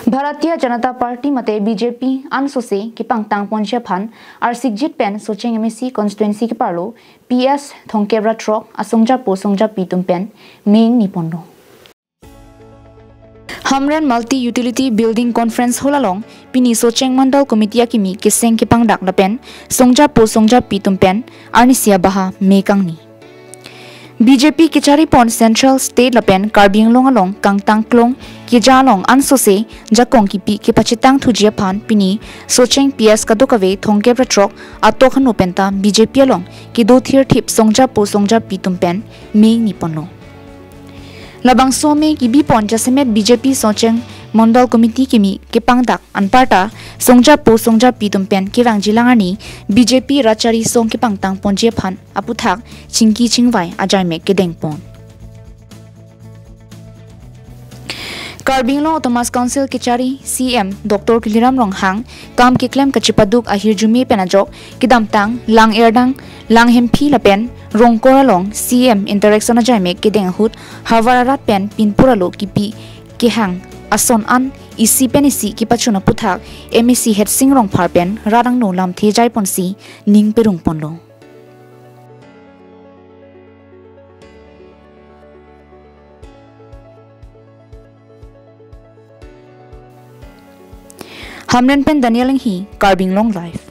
Bharatiya Janata party मते BJP अनसोसे की पंगतांग पोंचे फान और सिगजित पेन सोचेंग एमएससी कॉन्स्टिट्यूएंसी के पार्लो पीएस थोंकेब्रा ट्रॉक असोंजा पो सोंजा पीतुम पेन मेंग निपोंडो हमरेन मल्टी यूटिलिटी बिल्डिंग कॉन्फ्रेंस होलालोंग पिनी सोचेंग मंडल committee akimi keseng kapangdak lapen songja po songja pituम पेन arnisia baha mekangni BJP Kichari Pon Central State Lapen Karbing Long Along Kang Tang Klong Kijalong Ansose Jakong Kipi Kipachitang Thujia Pan Pini Socheng PS Kadokave Thongke Pratrok Atokhan Openta BJP Along Kido Thir Thip Songja Po Songja Pitum Pen Me Niponlo Labang Some Kibi Pon Jasemet BJP Socheng Mandal Committee Kimi Kapangdak Anparta Songja Po Songja Pitum Pen Kirang Jilangani BJP Rachari Song Kipangtang Ponje Phan Aputhak chingki chingvaivajaimek kedeng pon Karbinglo Thomas Council Kichari CM Dr. Kiliram Ronghang Kam Kiklem Kachipaduk Ahir Jumi Penajok Kidamtang Lang Erdang Lang Hempi Lapen Rongkoralong CM Interaction Ajaimek kedeng hut Havararat Pen Pinpuralo Kipi Kihang Ason an isi penisi kipachuna puthak MEC het singrong pharpen radang no lam thejai ponsi ning perung ponlo Hamren pen Daniel hi Karbing Long Life